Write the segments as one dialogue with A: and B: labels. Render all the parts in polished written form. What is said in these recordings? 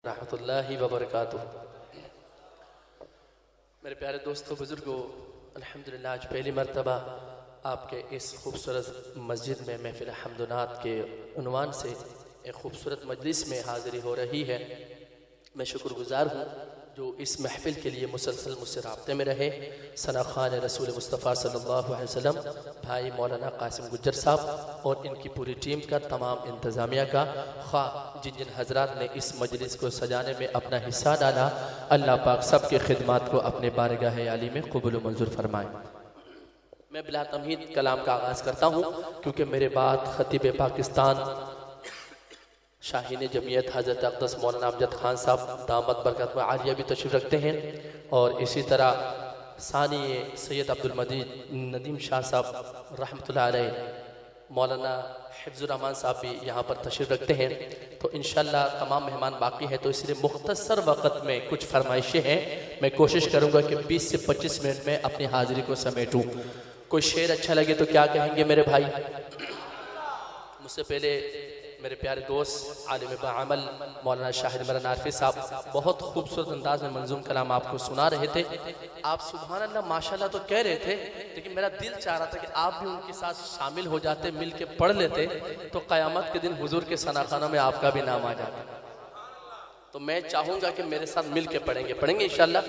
A: رحمۃ اللہ وبرکاتہ۔ میرے پیارے دوستو بزرگوں، الحمدللہ آج پہلی مرتبہ آپ کے اس خوبصورت مسجد میں محفل حمد و نعت کے عنوان سے ایک خوبصورت مجلس میں حاضری ہو رہی ہے۔ میں شکر گزار ہوں جو اس محفل کے لیے مسلسل مجھ سے رابطے میں رہے، ثنا خوان رسول مصطفیٰ صلی اللہ علیہ وسلم بھائی مولانا قاسم گجر صاحب اور ان کی پوری ٹیم کا، تمام انتظامیہ کا، خواہ جن جن حضرات نے اس مجلس کو سجانے میں اپنا حصہ ڈالا، اللہ پاک سب کی خدمات کو اپنے بارگاہ عالی میں قبول و منظور فرمائے۔ میں بلا تمہید کلام کا آغاز کرتا ہوں کیونکہ میرے بعد خطیب پاکستان شاہین جمعیت حضرت اقدس مولانا امجد خان صاحب دامت برکاتہ عالیہ بھی تشریف رکھتے ہیں، اور اسی طرح ثانی سید عبدالمجید ندیم شاہ صاحب رحمۃ اللہ علیہ، مولانا حفظ الرحمان صاحب بھی یہاں پر تشریف رکھتے ہیں۔ تو انشاءاللہ تمام مہمان باقی ہیں، تو اس لیے مختصر وقت میں کچھ فرمائشیں ہیں، میں کوشش کروں گا کہ 20 سے 25 منٹ میں اپنی حاضری کو سمیٹوں۔ کوئی شعر اچھا لگے تو کیا کہیں گے میرے بھائی؟ مجھ سے پہلے میرے پیارے دوست عالم بعمل مولانا شاہد عمران عارفی صاحب بہت خوبصورت انداز میں منظوم کلام آپ کو سنا رہے تھے۔ آپ سبحان اللہ ماشاءاللہ تو کہہ رہے تھے، لیکن میرا دل چاہ رہا تھا کہ آپ بھی ان کے ساتھ شامل ہو جاتے، مل کے پڑھ لیتے، تو قیامت کے دن حضور کے ثناخانوں میں آپ کا بھی نام آ جاتا۔ تو میں چاہوں گا کہ میرے ساتھ مل کے پڑھیں گے انشاءاللہ۔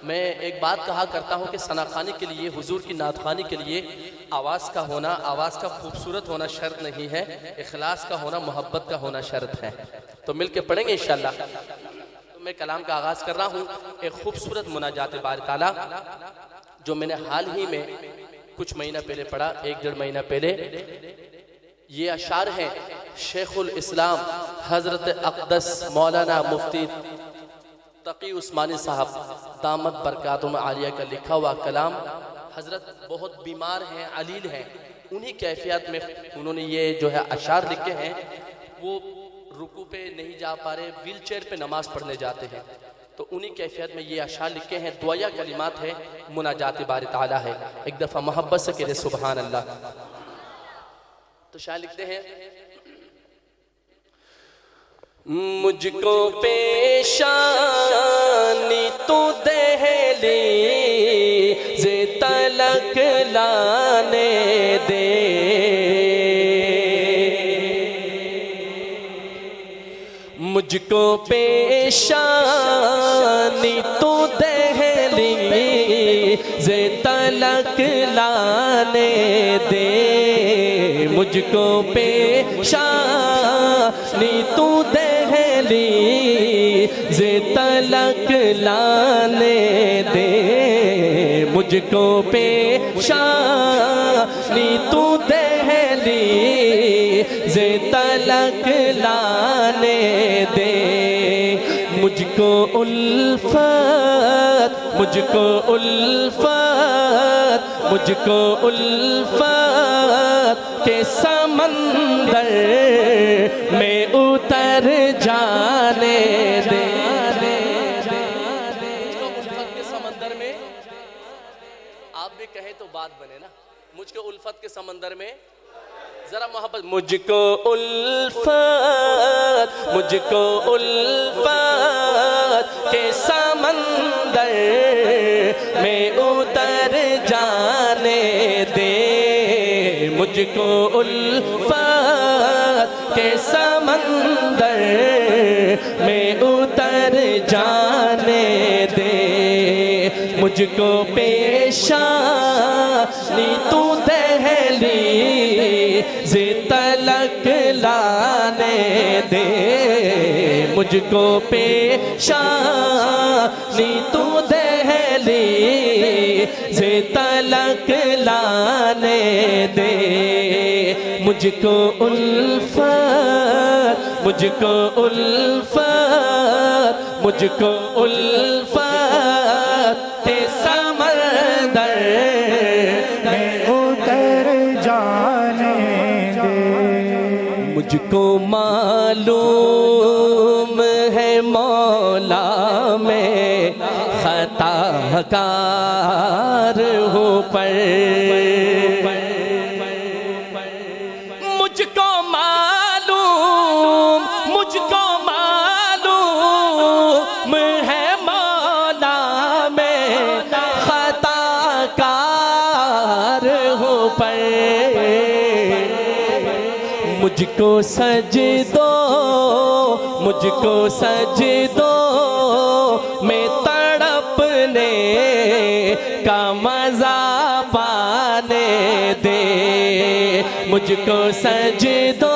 A: میں ایک بات کہا کرتا ہوں کہ ثناخانی کے لیے، حضور کی نعت خوانی کے لیے آواز کا ہونا، آواز کا خوبصورت ہونا شرط نہیں ہے، اخلاص کا ہونا، محبت کا ہونا شرط ہے۔ تو مل کے پڑھیں گے انشاءاللہ۔ تو میں کلام کا آغاز کر رہا ہوں ایک خوبصورت مناجات باری تعالیٰ جو میں نے حال ہی میں کچھ مہینہ پہلے پڑھا، 1-1.5 مہینہ پہلے۔ یہ اشعار ہیں شیخ الاسلام حضرت اقدس مولانا مفتی تقی عثمانی صاحب دامت برکاتہم عالیہ کا لکھا ہوا کلام۔ حضرت بہت بیمار ہیں، علیل ہیں، انہی کیفیت میں انہوں نے یہ جو ہے اشعار لکھے ہیں۔ وہ رکوع پہ نہیں جا پا رہے، ویل چیئر پہ نماز پڑھنے جاتے ہیں، تو انہی کیفیت میں یہ اشعار لکھے ہیں۔ دعائیہ کلمات ہے، مناجات باری تعالیٰ ہے۔ ایک دفعہ محبت سے کہے سبحان اللہ۔ تو شاہ لکھتے ہیں، مجھ کو پیشانی تو دہلیز تلک لانے دے، مجھ کو پیشانی تو دہلیز تلک لانے دے، مجھ کو پیشانی تو دہلیز تلک لانے دے، مجھ کو پیشانی تو دہلیز تلک لانے دے، مجھ کو الفت، مجھ کو الفت، مجھ کو الفت کے سمندر میں اتر جانے دے۔ الفت کے سمندر میں آپ بھی کہیں تو بات بنے نا، مجھ کو الفت کے سمندر میں ذرا محبت، مجھ کو الفت، مجھ کو الفت کے سمندر میں اتر جانے دے، مجھ کو الفت کے سمندر میں اتر جانے دے، مجھ کو پیشانی تو دہلیز تلک لانے دے، مجھ کو پیشانی تو دہلیز تلک لانے دے، مجھ کو الفت، مجھ کو الفت، مجھ کو الفت کے سمندر میں اتر جانے دے، مجھ کو معلوم ہے مولا میں خطا کار ہوں پر، مجھ کو معلوم، مجھ کو معلوم مجھ کو سجدوں میں تڑپنے کا مزہ پانے دے، مجھ کو سجدوں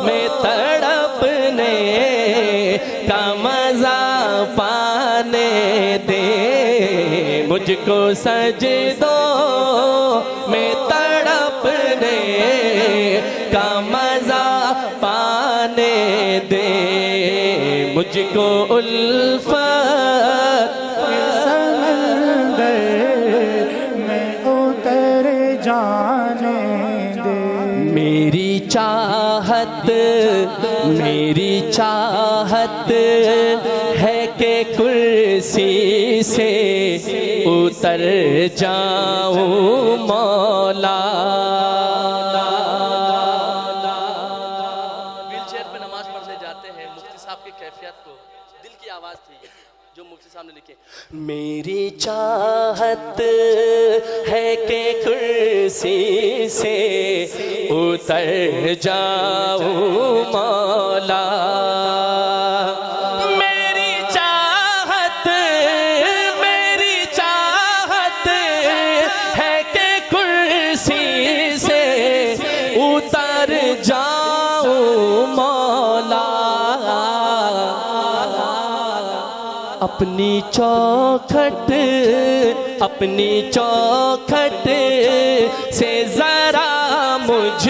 A: میں تڑپنے کا مزہ پانے دے، مجھ کو سجدوں میں تڑپنے کا مزہ پانے دے، مجھ کو الفت
B: کے سمندر میں اتر جانے دے،
A: میری چاہت ہے کہ کرسی سے اتر جاؤں مولا۔ ویل چیئر پہ نماز پڑھنے جاتے ہیں، مفتی صاحب کی کیفیت کو، دل کی آواز تھی جو مفتی صاحب نے لکھی، میری چاہت ہے کہ کرسی سے اتر جاؤں مولا، میری چاہت ہے کہ کرسی سے اتر جاؤں مولا، اپنی چوکھٹ سے ذرا مجھ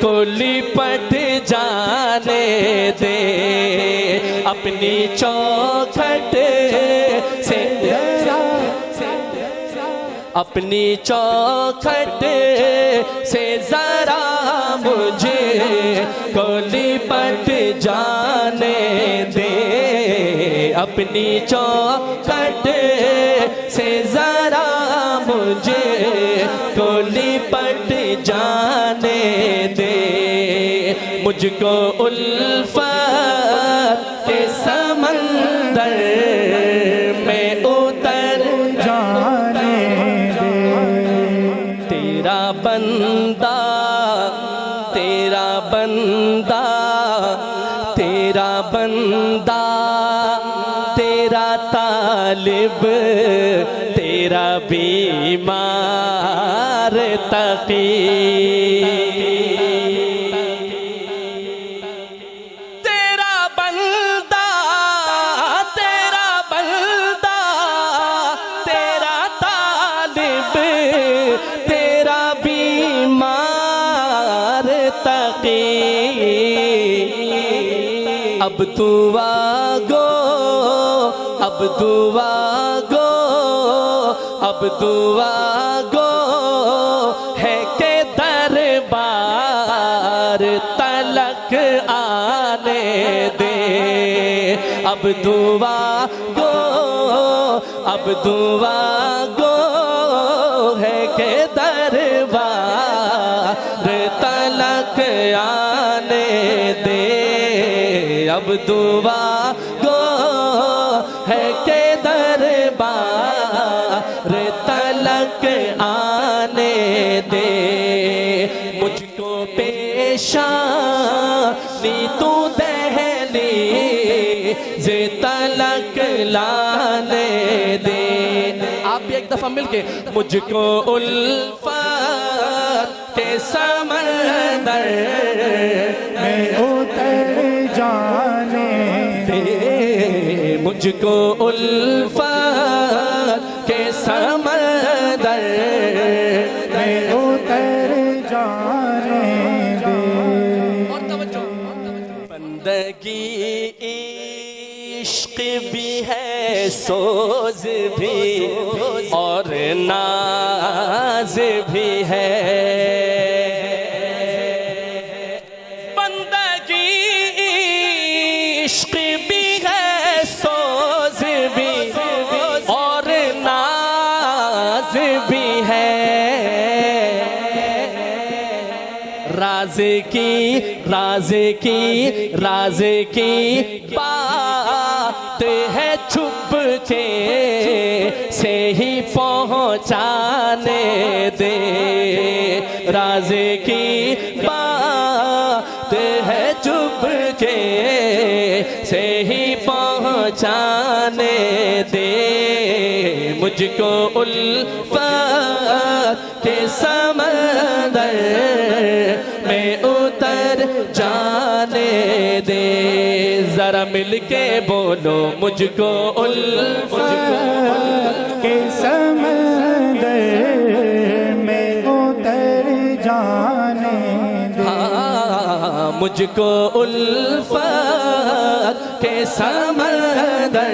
A: کو لپٹ جانے دے، اپنی چوکھٹ سے ذرا مجھ کو لپٹ جانے دے، اپنی چوکھٹ سے ذرا مجھے کو لپٹ جانے دے، مجھ کو الفت کے سمندر میں اتر
B: جانے دے،
A: تیرا بندہ تیرا طالب تیرا بیمار تقی، تیرا بندہ تیرا طالب تیرا بیمار تقی، اب دعا گو ہے کہ دربار تلک آنے دے، اب دعا گو ہے کہ دربار تلک آنے دے، اب دعا گو ہے کہ دربار تلک آنے دے، مجھ کو پیشانی تو دہلیز تلک لانے دے، آپ بھی ایک دفعہ مل کے، مجھ کو الفت کے سمندر
B: میں اتر جانے دے،
A: مجھ کو الفت کے سمندر
B: میں اتر جانے دے،
A: اور توجہ، بندگی عشق بھی ہے، سوز بھی اور ناز بھی ہے، بندگی عشق بھی ہے، سوز بھی اور ناز بھی ہے، راز راز کی بات ہے چھپ کے سے ہی پہنچانے دے راز کی بات ہے چھپ کے سے ہی پہنچانے دے مجھ کو الفت کے سمندر میں اتر جانے دے ذرا مل کے بولو مجھ کو الفت
B: کے سمندر میں اتر جانے دے
A: مجھ کو الفت کے سمندر